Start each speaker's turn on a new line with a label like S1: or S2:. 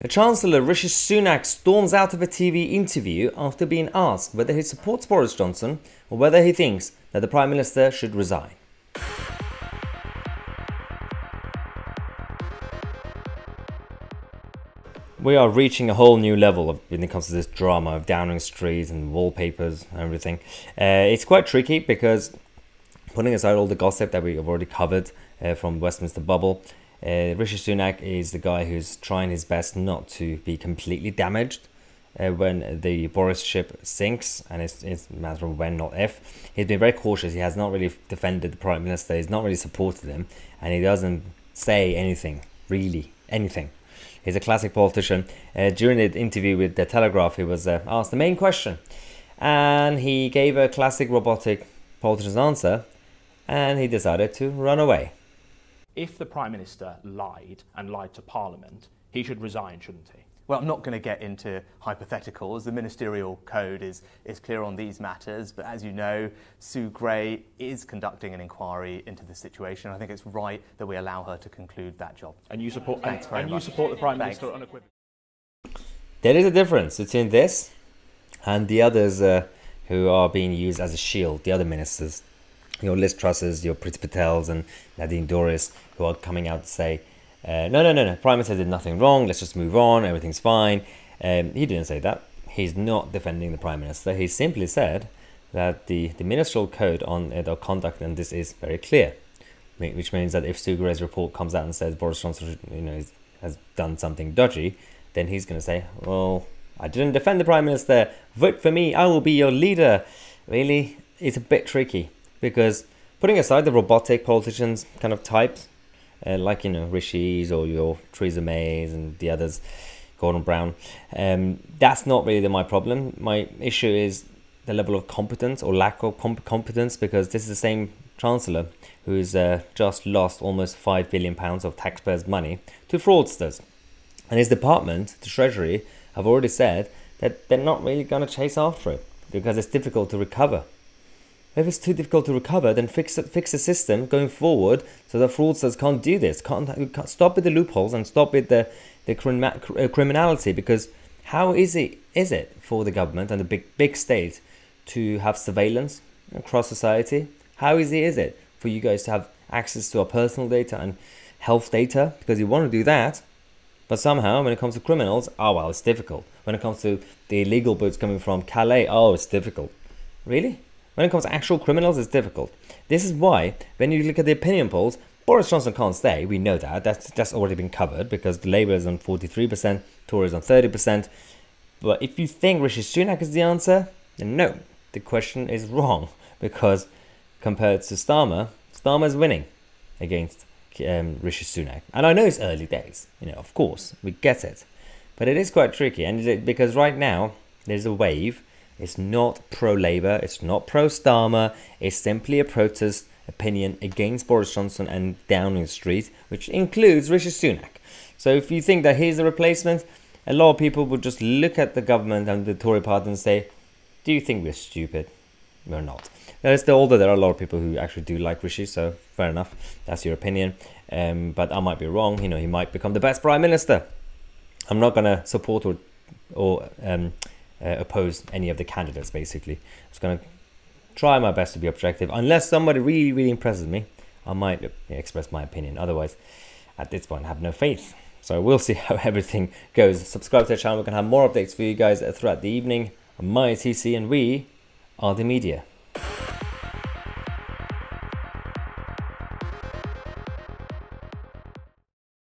S1: The Chancellor Rishi Sunak storms out of a TV interview after being asked whether he supports Boris Johnson or whether he thinks that the Prime Minister should resign. We are reaching a whole new level when it comes to this drama of Downing Street and wallpapers and everything. It's quite tricky because, putting aside all the gossip that we have already covered from Westminster bubble, Rishi Sunak is the guy who's trying his best not to be completely damaged when the Boris ship sinks, and it's a matter of when, not if. He's been very cautious. He has not really defended the Prime Minister. He's not really supported him, and he doesn't say anything, really anything. He's a classic politician. During the interview with The Telegraph, he was asked the main question, and he gave a classic robotic politician's answer, and he decided to run away.
S2: If the Prime Minister lied and lied to Parliament, he should resign, shouldn't he?
S3: Well, I'm not going to get into hypotheticals. The ministerial code is clear on these matters, but as you know, Sue Gray is conducting an inquiry into the situation. I think it's right that we allow her to conclude that job.
S2: And you support,
S3: you
S2: support the Prime Minister unequivocally.
S1: There is a difference between this and the others who are being used as a shield, the other ministers. Your Liz Trusses, your Priti Patels and Nadine Dorries, who are coming out to say, no, Prime Minister did nothing wrong, let's just move on, everything's fine. He didn't say that. He's not defending the Prime Minister. He simply said that the ministerial code on their conduct and this is very clear, which means that if Sue Gray's report comes out and says Boris Johnson has done something dodgy, then he's going to say, well, I didn't defend the Prime Minister, vote for me, I will be your leader. Really, it's a bit tricky, because putting aside the robotic politicians kind of types, like, Rishi's or your Theresa May's and the others, Gordon Brown, that's not really my problem. My issue is the level of competence or lack of competence, because this is the same Chancellor who's just lost almost £5 billion of taxpayers' money to fraudsters. And his department, the Treasury, have already said that they're not really going to chase after it because it's difficult to recover. If it's too difficult to recover, then fix the system going forward so that fraudsters can't do this. Can't stop with the loopholes and stop with the criminality. Because how easy is it for the government and the big state to have surveillance across society? How easy is it for you guys to have access to our personal data and health data? Because you want to do that, but somehow when it comes to criminals, oh well, it's difficult. When it comes to the illegal boats coming from Calais, oh, it's difficult. Really? When it comes to actual criminals, it's difficult. This is why, when you look at the opinion polls, Boris Johnson can't stay. We know that. That's already been covered, because the Labour is on 43%, Tories on 30%. But if you think Rishi Sunak is the answer, then no, the question is wrong. Because compared to Starmer is winning against Rishi Sunak. And I know it's early days, of course, we get it. But it is quite tricky, and because right now, there's a wave. It's not pro-Labour, it's not pro-Starmer, it's simply a protest opinion against Boris Johnson and Downing Street, which includes Rishi Sunak. So if you think that he's the replacement, a lot of people would just look at the government and the Tory party and say, do you think we're stupid? We're not. Although there are a lot of people who actually do like Rishi, so fair enough, that's your opinion. But I might be wrong, he might become the best Prime Minister. I'm not going to support or oppose any of the candidates, basically. I'm just going to try my best to be objective. Unless somebody really, really impresses me, I might express my opinion. Otherwise, at this point, I have no faith. So we'll see how everything goes. Subscribe to the channel. We're going to have more updates for you guys throughout the evening. I'm Tousi, and we are the media.